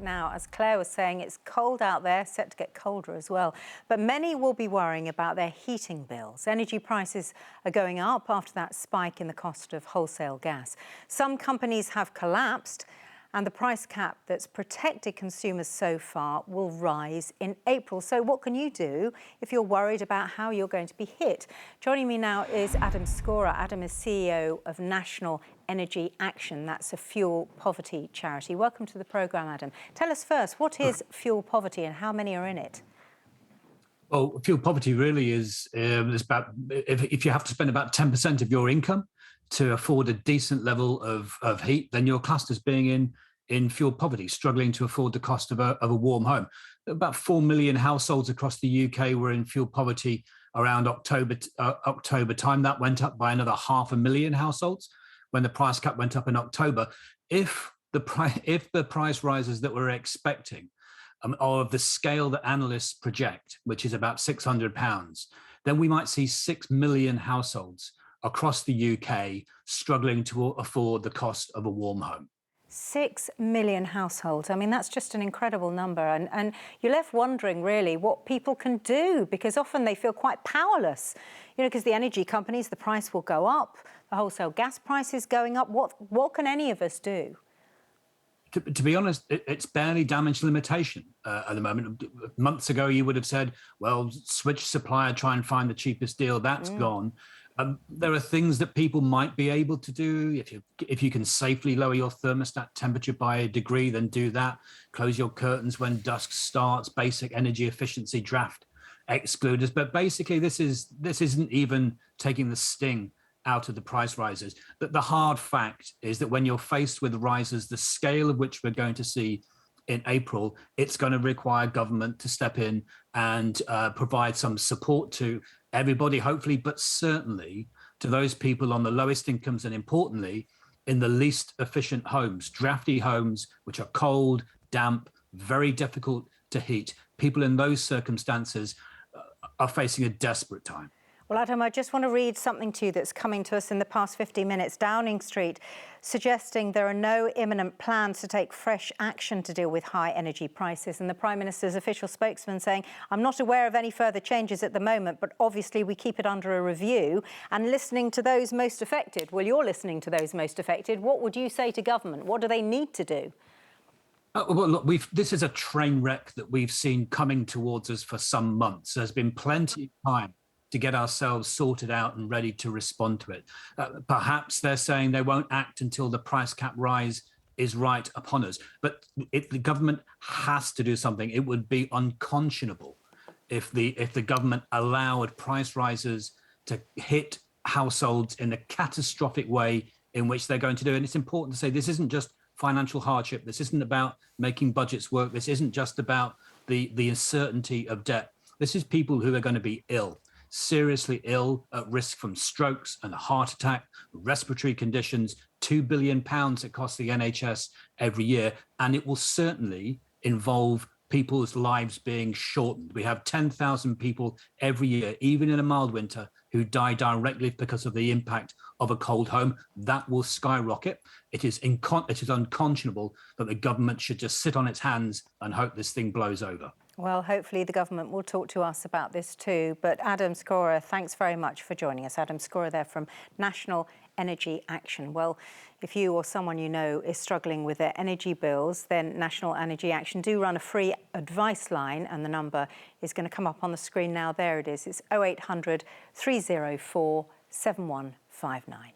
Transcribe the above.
now. As Claire was saying, it's cold out there, set to get colder as well. But many will be worrying about their heating bills. Energy prices are going up after that spike in the cost of wholesale gas. Some companies have collapsed, and the price cap that's protected consumers so far will rise in April. So what can you do if you're worried about how you're going to be hit? Joining me now is Adam Scorer. Adam is CEO of National Energy Action. That's a fuel poverty charity. Welcome to the programme, Adam. Tell us first, what is fuel poverty and how many are in it? Well, fuel poverty really is about if you have to spend about 10% of your income to afford a decent level of heat, then you're classed as being in fuel poverty, struggling to afford the cost of a warm home. About 4 million households across the UK were in fuel poverty around October time. That went up by another 500,000 households when the price cap went up in October. If the price rises that we're expecting are of the scale that analysts project, which is about £600, then we might see 6 million households across the UK struggling to afford the cost of a warm home. 6 million households. I mean, that's just an incredible number. And you're left wondering, really, what people can do, because often they feel quite powerless. You know, because the energy companies, the price will go up, the wholesale gas price is going up. What can any of us do? To be honest, it's barely damage limitation at the moment. Months ago, you would have said, well, switch supplier, try and find the cheapest deal. That's gone. There are things that people might be able to do. If you can safely lower your thermostat temperature by a degree, then do that. Close your curtains when dusk starts, basic energy efficiency draft excluders. But basically, this isn't even taking the sting out of the price rises. But the hard fact is that when you're faced with rises, the scale of which we're going to see in April, it's going to require government to step in and provide some support to everybody, hopefully, but certainly to those people on the lowest incomes and, importantly, in the least efficient homes, drafty homes, which are cold, damp, very difficult to heat. People in those circumstances are facing a desperate time. Well, Adam, I just want to read something to you that's coming to us in the past 50 minutes. Downing Street suggesting there are no imminent plans to take fresh action to deal with high energy prices. And the Prime Minister's official spokesman saying, I'm not aware of any further changes at the moment, but obviously we keep it under a review and listening to those most affected. Well, you're listening to those most affected. What would you say to government? What do they need to do? Well, look, this is a train wreck that we've seen coming towards us for some months. There's been plenty of time to get ourselves sorted out and ready to respond to it. Perhaps they're saying they won't act until the price cap rise is right upon us. But if the government has to do something, it would be unconscionable if the government allowed price rises to hit households in the catastrophic way in which they're going to do. And it's important to say this isn't just financial hardship. This isn't about making budgets work. This isn't just about the uncertainty of debt. This is people who are going to be ill, seriously ill, at risk from strokes and a heart attack, respiratory conditions, £2 billion it costs the NHS every year. And it will certainly involve people's lives being shortened. We have 10,000 people every year, even in a mild winter, who die directly because of the impact of a cold home. That will skyrocket. It is unconscionable that the government should just sit on its hands and hope this thing blows over. Well, hopefully the government will talk to us about this too. But Adam Scorer, thanks very much for joining us. Adam Scorer there from National Energy Action. Well, if you or someone you know is struggling with their energy bills, then National Energy Action do run a free advice line, and the number is going to come up on the screen now. There it is. It's 0800 304 7159.